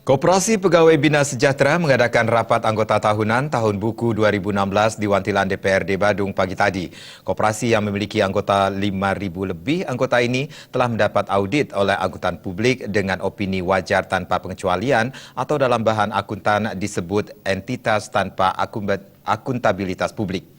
Koperasi Pegawai Bina Sejahtera mengadakan rapat anggota tahunan tahun buku 2016 di Wantilan DPRD Badung pagi tadi. Koperasi yang memiliki anggota 5.000 lebih anggota ini telah mendapat audit oleh akuntan publik dengan opini wajar tanpa pengecualian atau dalam bahan akuntan disebut entitas tanpa akuntabilitas publik.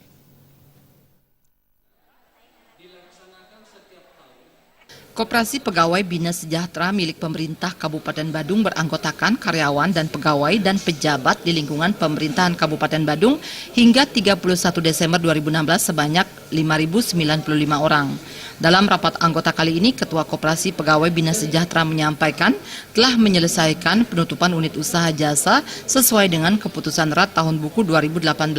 Koperasi Pegawai Bina Sejahtera milik pemerintah Kabupaten Badung beranggotakan karyawan dan pegawai dan pejabat di lingkungan pemerintahan Kabupaten Badung hingga 31 Desember 2016 sebanyak 5.095 orang. Dalam rapat anggota kali ini, Ketua Koperasi Pegawai Bina Sejahtera menyampaikan telah menyelesaikan penutupan unit usaha jasa sesuai dengan keputusan RAT tahun buku 2018.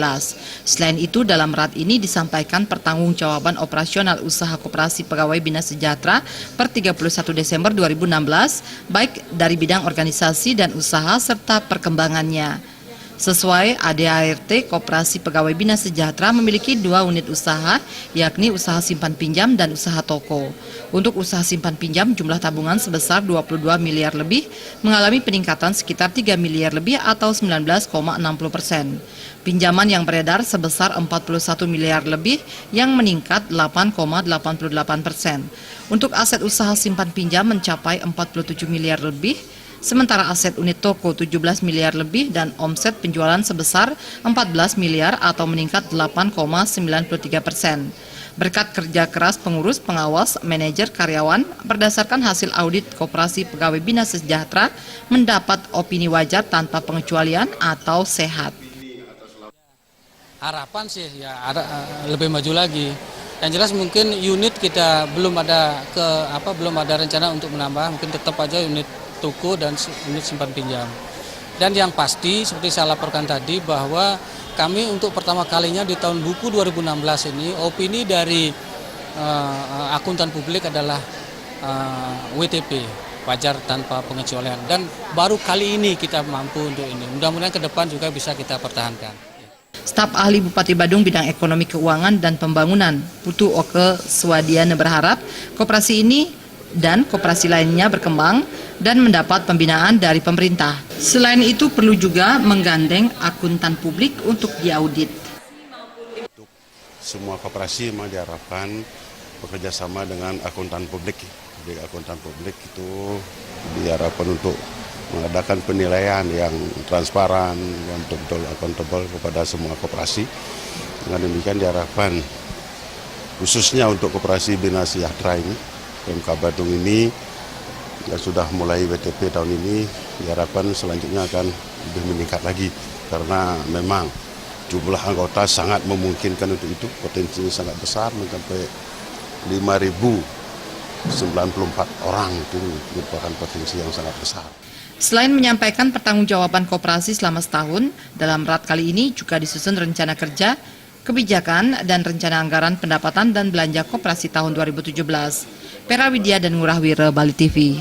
Selain itu, dalam RAT ini disampaikan pertanggungjawaban operasional usaha Koperasi Pegawai Bina Sejahtera per 31 Desember 2016, baik dari bidang organisasi dan usaha serta perkembangannya. Sesuai ADART, Koperasi Pegawai Bina Sejahtera memiliki 2 unit usaha, yakni usaha simpan pinjam dan usaha toko. Untuk usaha simpan pinjam, jumlah tabungan sebesar 22 miliar lebih, mengalami peningkatan sekitar 3 miliar lebih atau 19,60%. Pinjaman yang beredar sebesar 41 miliar lebih yang meningkat 8,88%. Untuk aset usaha simpan pinjam mencapai 47 miliar lebih, sementara aset unit toko 17 miliar lebih dan omset penjualan sebesar 14 miliar atau meningkat 8,93%. Berkat kerja keras pengurus, pengawas, manajer, karyawan, berdasarkan hasil audit Koperasi Pegawai Bina Sejahtera mendapat opini wajar tanpa pengecualian atau sehat. Harapan sih ya lebih maju lagi. Yang jelas mungkin unit kita belum ada rencana untuk menambah, mungkin tetap aja unit toko dan unit simpan pinjam. Dan yang pasti seperti saya laporkan tadi bahwa kami untuk pertama kalinya di tahun buku 2016 ini opini dari akuntan publik adalah WTP, wajar tanpa pengecualian. Dan baru kali ini kita mampu untuk ini. Mudah-mudahan ke depan juga bisa kita pertahankan. Staf ahli Bupati Badung bidang ekonomi keuangan dan pembangunan, Putu Oke Swadiana berharap koperasi ini dan koperasi lainnya berkembang dan mendapat pembinaan dari pemerintah. Selain itu perlu juga menggandeng akuntan publik untuk diaudit. Untuk semua koperasi memang diharapkan bekerja sama dengan akuntan publik. Jadi akuntan publik itu diharapkan untuk mengadakan penilaian yang transparan, yang betul-betul akuntabel kepada semua koperasi. Dengan demikian diharapkan khususnya untuk Koperasi Bina Sejahtera ini, PMK Badung ini yang sudah mulai WTP tahun ini, diharapkan selanjutnya akan lebih meningkat lagi karena memang jumlah anggota sangat memungkinkan untuk itu, potensinya sangat besar mencapai 5.094 orang, itu merupakan potensi yang sangat besar. Selain menyampaikan pertanggungjawaban koperasi selama setahun, dalam RAT kali ini juga disusun rencana kerja, kebijakan, dan rencana anggaran pendapatan dan belanja koperasi tahun 2017. Pera Widya dan Ngurah Wira, Bali TV.